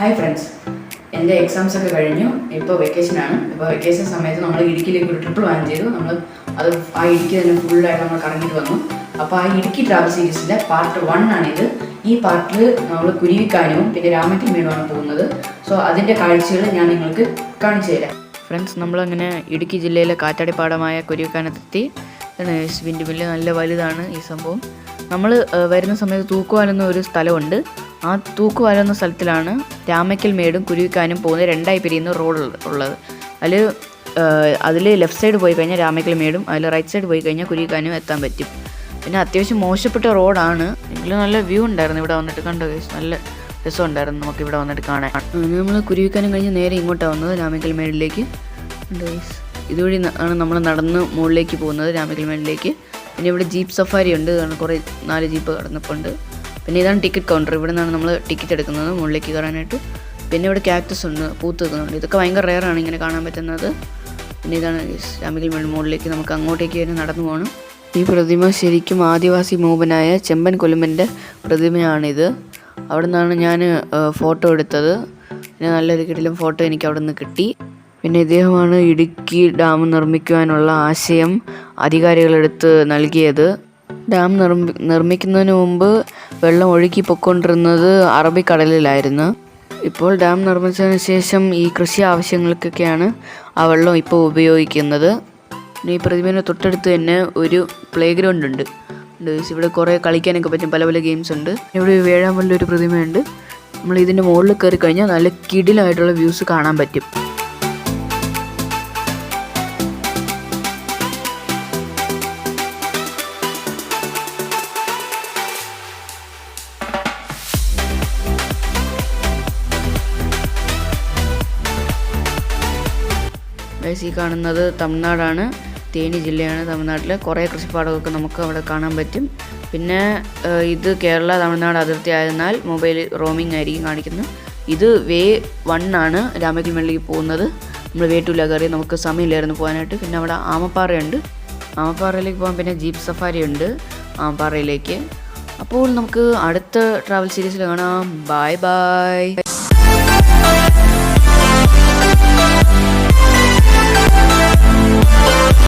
Hi friends, എൻ്റെ exams ഒക്കെ കഴിഞ്ഞു. ഇപ്പോൾ വെക്കേഷനാണ്. ഇപ്പോൾ വെക്കേഷൻ സമയത്ത് നമ്മൾ ഇടുക്കിയിലേക്ക് ഒരു ട്രിപ്പ് പ്ലാൻ ചെയ്തു. നമ്മൾ അത് ആ ഇടുക്കി തന്നെ ഫുള്ളായിട്ട് നമ്മൾ കറങ്ങിയിട്ട് വന്നു. അപ്പോൾ ആ ഇടുക്കി ട്രാവൽ സീരീസിൻ്റെ പാർട്ട് 1 ആണിത്. ഈ പാർട്ടിൽ നമ്മൾ കുരുവിക്കാനവും പിന്നെ രാമക്കൽമേടുമാണ് പോകുന്നത്. സോ അതിൻ്റെ കാഴ്ചകൾ ഞാൻ നിങ്ങൾക്ക് കാണിച്ചു തരാം. ഫ്രണ്ട്സ്, നമ്മളങ്ങനെ ഇടുക്കി ജില്ലയിലെ കാറ്റാടിപ്പാടമായ കുരുവിക്കാനത്തെത്തി. വിൻഡ് മില്ല് നല്ല വലുതാണ് ഈ സംഭവം. നമ്മൾ വരുന്ന സമയത്ത് തൂക്കുവാലെന്ന ഒരു സ്ഥലമുണ്ട്. ആ തൂക്കുവാലെന്ന സ്ഥലത്തിലാണ് രാമക്കൽമേടും കുരുവിക്കാനും പോകുന്ന രണ്ടായി പിരിയുന്ന റോഡ് ഉള്ളത്. അതിൽ ലെഫ്റ്റ് സൈഡ് പോയി കഴിഞ്ഞാൽ രാമക്കൽമേടും അതിൽ റൈറ്റ് സൈഡ് പോയി കഴിഞ്ഞാൽ കുരുവിക്കാനും എത്താൻ പറ്റും. പിന്നെ അത്യാവശ്യം മോശപ്പെട്ട റോഡാണ്. എങ്കിലും നല്ല വ്യൂ ഉണ്ടായിരുന്നു. ഇവിടെ വന്നിട്ട് കണ്ടോ, നല്ല രസമുണ്ടായിരുന്നു നമുക്ക് ഇവിടെ വന്നിട്ട് കാണാൻ. നമ്മൾ കുരുവിക്കാനും കഴിഞ്ഞ് നേരെ ഇങ്ങോട്ടാണ് വന്നത്, രാമക്കൽമേടിലേക്ക്. ഇതുവഴി ആണ് നമ്മൾ നടന്ന് മുകളിലേക്ക് പോകുന്നത്, രാമക്കൽമേടിലേക്ക്. പിന്നെ ഇവിടെ ജീപ്പ് സഫാരി ഉണ്ട്, കുറേ 4 ജീപ്പ് കടന്നപ്പോണ്ട്. പിന്നെ ഇതാണ് ടിക്കറ്റ് കൗണ്ടർ. ഇവിടെ നിന്നാണ് നമ്മൾ ടിക്കറ്റ് എടുക്കുന്നത് മുകളിലേക്ക് കയറാനായിട്ട്. പിന്നെ ഇവിടെ കാക്ടസ് ഉണ്ട്, പൂത്ത് വെക്കുന്നുണ്ട്. ഇതൊക്കെ ഭയങ്കര റെയറാണ് ഇങ്ങനെ കാണാൻ പറ്റുന്നത്. പിന്നെ ഇതാണ് രാമക്കൽമേട് മുകളിലേക്ക് നമുക്ക് അങ്ങോട്ടേക്ക് തന്നെ നടന്നു പോകണം. ഈ പ്രതിമ ശരിക്കും ആദിവാസി മൂപ്പനായ ചെമ്പൻ കൊലുമ്പൻ്റെ പ്രതിമയാണിത്. അവിടെ നിന്നാണ് ഞാൻ ഫോട്ടോ എടുത്തത്. പിന്നെ നല്ലൊരു കിടിലം ഫോട്ടോ എനിക്ക് അവിടെ നിന്ന് കിട്ടി. പിന്നെ ഇദ്ദേഹമാണ് ഇടുക്കി ഡാം നിർമ്മിക്കുവാനുള്ള ആശയം അധികാരികളെടുത്ത് നൽകിയത്. ഡാം നിർമ്മിക്കുന്നതിന് മുമ്പ് വെള്ളം ഒഴുക്കി പൊയ്ക്കൊണ്ടിരുന്നത് അറബിക്കടലിലായിരുന്നു. ഇപ്പോൾ ഡാം നിർമ്മിച്ചതിന് ശേഷം ഈ കൃഷി ആവശ്യങ്ങൾക്കൊക്കെയാണ് ആ വെള്ളം ഇപ്പോൾ ഉപയോഗിക്കുന്നത്. ഈ പ്രതിമേനെ തൊട്ടടുത്ത് തന്നെ ഒരു പ്ലേ ഗ്രൗണ്ട് ഉണ്ട്. ഇവിടെ കുറേ കളിക്കാനൊക്കെ പറ്റും, പല പല ഗെയിംസ് ഉണ്ട്. ഇവിടെ വേഴാൻ വലിയൊരു പ്രതിമയുണ്ട്. നമ്മൾ ഇതിൻ്റെ മുകളിൽ കയറി കഴിഞ്ഞാൽ നല്ല കിടിലായിട്ടുള്ള വ്യൂസ് കാണാൻ പറ്റും. ഈ കാണുന്നത് തമിഴ്നാടാണ്, തേനി ജില്ലയാണ്. തമിഴ്നാട്ടിലെ കുറേ കൃഷിപ്പാടമൊക്കെ നമുക്ക് അവിടെ കാണാൻ പറ്റും. പിന്നെ ഇത് കേരള തമിഴ്നാട് അതിർത്തി ആയതിനാൽ മൊബൈൽ റോമിംഗ് ആയിരിക്കും കാണിക്കുന്നത്. ഇത് വേ 1 ആണ് രാമക്കൽമേടിലേക്ക് പോകുന്നത്. നമ്മൾ വേ 2 കയറി, നമുക്ക് സമയമില്ലായിരുന്നു പോകാനായിട്ട്. പിന്നെ അവിടെ ആമപ്പാറയുണ്ട്, ആമപ്പാറയിലേക്ക് പോകാൻ. പിന്നെ ജീപ്പ് സഫാരി ഉണ്ട് ആമപ്പാറയിലേക്ക്. അപ്പോൾ നമുക്ക് അടുത്ത ട്രാവൽ സീരീസിൽ കാണാം. Bye bye.